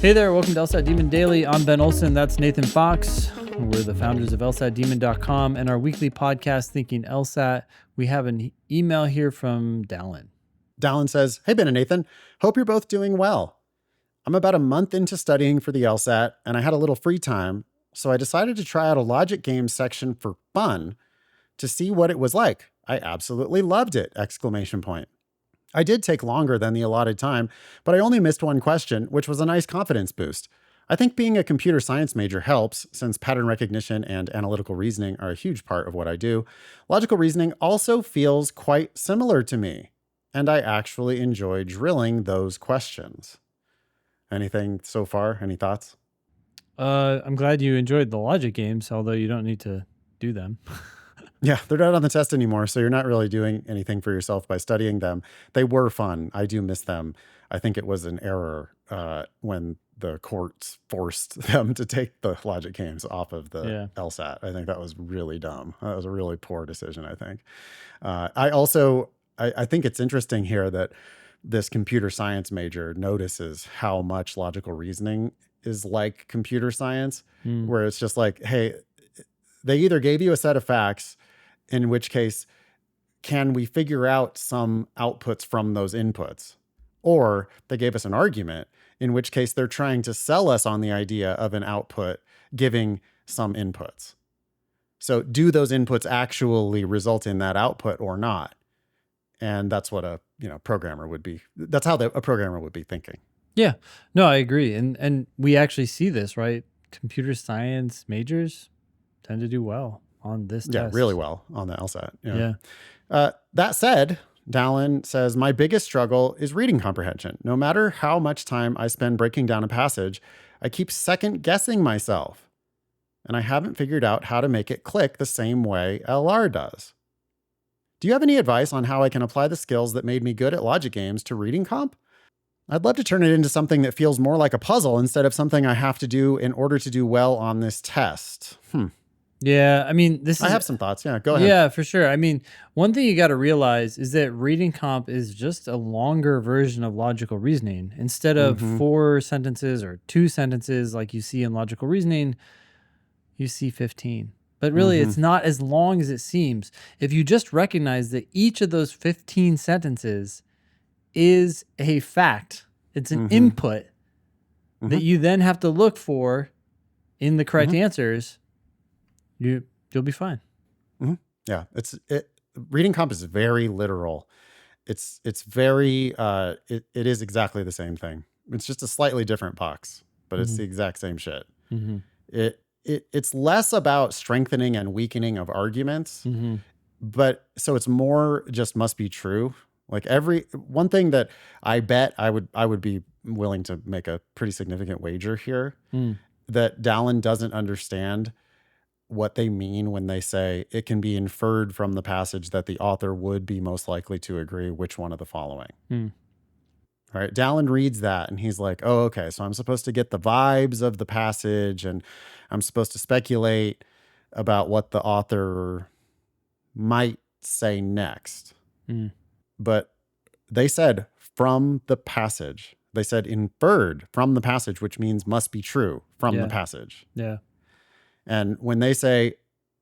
Hey there, welcome to LSAT Demon Daily. I'm Ben Olson, that's Nathan Fox. We're the founders of LSATdemon.com and our weekly podcast, Thinking LSAT. We have an email here from Dallin. Dallin says, "Hey, Ben and Nathan, hope you're both doing well. I'm about a month into studying for the LSAT, and I had a little free time, so I decided to try out a logic game section for fun to see what it was like. I absolutely loved it! ! I did take longer than the allotted time, but I only missed one question, which was a nice confidence boost. I think being a computer science major helps, since pattern recognition and analytical reasoning are a huge part of what I do. Logical reasoning also feels quite similar to me, and I actually enjoy drilling those questions." Anything so far? Any thoughts? I'm glad you enjoyed the logic games, although you don't need to do them. Yeah, they're not on the test anymore, so you're not really doing anything for yourself by studying them. They were fun. I do miss them. I think it was an error when the courts forced them to take the logic games off of the LSAT. I think that was really dumb. That was a really poor decision, I think. I think it's interesting here that this computer science major notices how much logical reasoning is like computer science, where it's just like, hey, they either gave you a set of facts, in which case, can we figure out some outputs from those inputs? Or they gave us an argument, in which case they're trying to sell us on the idea of an output giving some inputs. So do those inputs actually result in that output or not? And that's what a programmer would be. That's how a programmer would be thinking. Yeah, no, I agree. And we actually see this, right? Computer science majors tend to do well on this test. Yeah, really well on the LSAT. Yeah. That said, Dallin says, "My biggest struggle is reading comprehension. No matter how much time I spend breaking down a passage, I keep second guessing myself. And I haven't figured out how to make it click the same way LR does. Do you have any advice on how I can apply the skills that made me good at logic games to reading comp? I'd love to turn it into something that feels more like a puzzle instead of something I have to do in order to do well on this test." Yeah, I mean, I have some thoughts. Yeah, go ahead. Yeah, for sure. I mean, one thing you got to realize is that reading comp is just a longer version of logical reasoning. Instead of 4 sentences or 2 sentences like you see in logical reasoning, you see 15. But really, it's not as long as it seems. If you just recognize that each of those 15 sentences is a fact, it's an input that you then have to look for in the correct answers, you'll be fine. Yeah, reading comp is very literal. It's very it is exactly the same thing. It's just a slightly different box, but it's the exact same shit. It's less about strengthening and weakening of arguments, but so it's more just must be true. Like one thing that I bet I would be willing to make a pretty significant wager here that Dallin doesn't understand what they mean when they say it can be inferred from the passage that the author would be most likely to agree which one of the following. All right. Dallin reads that and he's like, oh, okay. So I'm supposed to get the vibes of the passage and I'm supposed to speculate about what the author might say next. But they said from the passage. They said inferred from the passage, which means must be true from the passage. Yeah. And when they say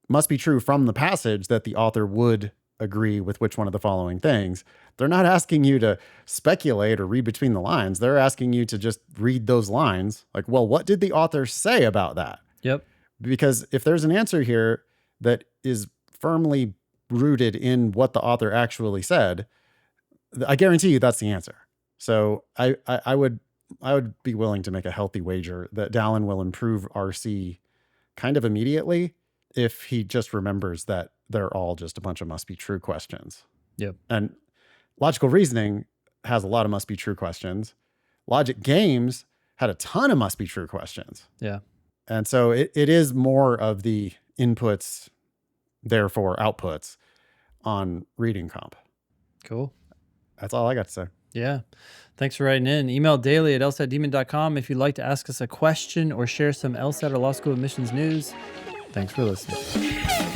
must be true from the passage that the author would agree with which one of the following things, they're not asking you to speculate or read between the lines. They're asking you to just read those lines. Like, well, what did the author say about that? Yep. Because if there's an answer here that is firmly rooted in what the author actually said, I guarantee you that's the answer. So I would be willing to make a healthy wager that Dallin will improve RC kind of immediately if he just remembers that they're all just a bunch of must be true questions. Yep. And logical reasoning has a lot of must be true questions. Logic games had a ton of must be true questions. Yeah. And so it is more of the inputs, therefore outputs on reading comp. Cool. That's all I got to say. Yeah. Thanks for writing in. Email daily at lsatdemon.com if you'd like to ask us a question or share some LSAT or law school admissions news. Thanks for listening.